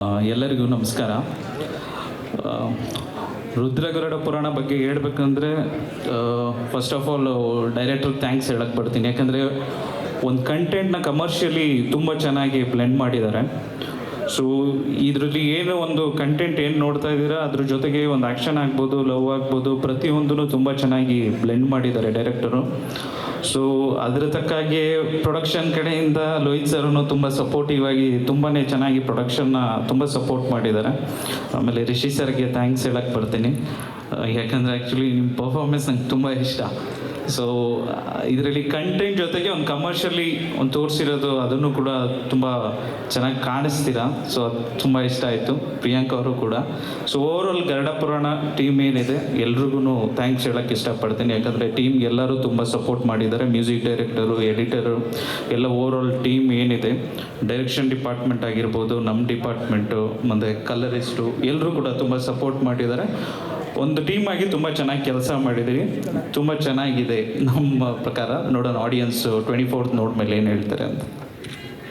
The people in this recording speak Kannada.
ಎಲ್ಲರಿಗೂ ನಮಸ್ಕಾರ. ರುದ್ರಗರುಡ ಪುರಾಣ ಬಗ್ಗೆ ಹೇಳ್ಬೇಕಂದ್ರೆ ಫಸ್ಟ್ ಆಫ್ ಆಲ್ ಡೈರೆಕ್ಟ್ರಿಗೆ ಥ್ಯಾಂಕ್ಸ್ ಹೇಳಕ್ಕೆ ಬರ್ತೀನಿ. ಯಾಕಂದರೆ ಒಂದು ಕಂಟೆಂಟ್ನ ಕಮರ್ಷಿಯಲಿ ತುಂಬ ಚೆನ್ನಾಗಿ ಬ್ಲೆಂಡ್ ಮಾಡಿದ್ದಾರೆ. ಸೊ ಇದರಲ್ಲಿ ಏನು ಒಂದು ಕಂಟೆಂಟ್ ಏನು ನೋಡ್ತಾ ಇದ್ದೀರಾ ಅದ್ರ ಜೊತೆಗೆ ಒಂದು ಆ್ಯಕ್ಷನ್ ಆಗ್ಬೋದು, ಲವ್ ಆಗ್ಬೋದು, ಪ್ರತಿಯೊಂದೂ ತುಂಬ ಚೆನ್ನಾಗಿ ಬ್ಲೆಂಡ್ ಮಾಡಿದ್ದಾರೆ ಡೈರೆಕ್ಟರು. ಸೊ ಅದರ ತಕ್ಕಾಗೆ ಪ್ರೊಡಕ್ಷನ್ ಕಡೆಯಿಂದ ಲೋಹಿತ್ ಸರ್ನು ತುಂಬ ಸಪೋರ್ಟಿವ್ ಆಗಿ ತುಂಬಾ ಚೆನ್ನಾಗಿ ಪ್ರೊಡಕ್ಷನ್ನ ತುಂಬ ಸಪೋರ್ಟ್ ಮಾಡಿದ್ದಾರೆ. ಆಮೇಲೆ ರಿಷಿ ಸರ್ಗೆ ಥ್ಯಾಂಕ್ಸ್ ಹೇಳಕ್ಕೆ ಬರ್ತೀನಿ. ಯಾಕಂದರೆ ಆ್ಯಕ್ಚುಲಿ ನಿಮ್ಮ ಪರ್ಫಾರ್ಮೆನ್ಸ್ ನಂಗೆ ತುಂಬ ಇಷ್ಟ. ಸೊ ಇದರಲ್ಲಿ ಕಂಟೆಂಟ್ ಜೊತೆಗೆ ಒಂದು ಕಮರ್ಷಿಯಲಿ ಒಂದು ತೋರಿಸಿರೋದು ಅದನ್ನು ಕೂಡ ತುಂಬ ಚೆನ್ನಾಗಿ ಕಾಣಿಸ್ತೀರಾ. ಸೊ ಅದು ತುಂಬ ಇಷ್ಟ ಆಯಿತು. ಪ್ರಿಯಾಂಕ ಅವರು ಕೂಡ. ಸೊ ಓವರಾಲ್ ಗರುಡ ಪುರಾಣ ಟೀಮ್ ಏನಿದೆ ಎಲ್ರಿಗೂ ಥ್ಯಾಂಕ್ಸ್ ಹೇಳೋಕ್ಕೆ ಇಷ್ಟಪಡ್ತೀನಿ. ಯಾಕಂದರೆ ಟೀಮ್ಗೆ ಎಲ್ಲರೂ ತುಂಬ ಸಪೋರ್ಟ್ ಮಾಡಿದ್ದಾರೆ. ಮ್ಯೂಸಿಕ್ ಡೈರೆಕ್ಟರು, ಎಡಿಟರು ಎಲ್ಲ ಓವರಾಲ್ ಟೀಮ್ ಏನಿದೆ, ಡೈರೆಕ್ಷನ್ ಡಿಪಾರ್ಟ್ಮೆಂಟ್ ಆಗಿರ್ಬೋದು, ನಮ್ಮ ಡಿಪಾರ್ಟ್ಮೆಂಟು ಮತ್ತು ಕಲರಿಸ್ಟು ಎಲ್ಲರೂ ಕೂಡ ತುಂಬ ಸಪೋರ್ಟ್ ಮಾಡಿದ್ದಾರೆ. ಒಂದು ಟೀಮ್ ಆಗಿ ತುಂಬ ಚೆನ್ನಾಗಿ ಕೆಲಸ ಮಾಡಿದ್ದೀರಿ. ತುಂಬ ಚೆನ್ನಾಗಿದೆ ನಮ್ಮ ಪ್ರಕಾರ. ನೋಡೋಣ ಆಡಿಯನ್ಸ್ 24th ನೋಡ್ಮೇಲೆ ಏನು ಹೇಳ್ತಾರೆ ಅಂತ.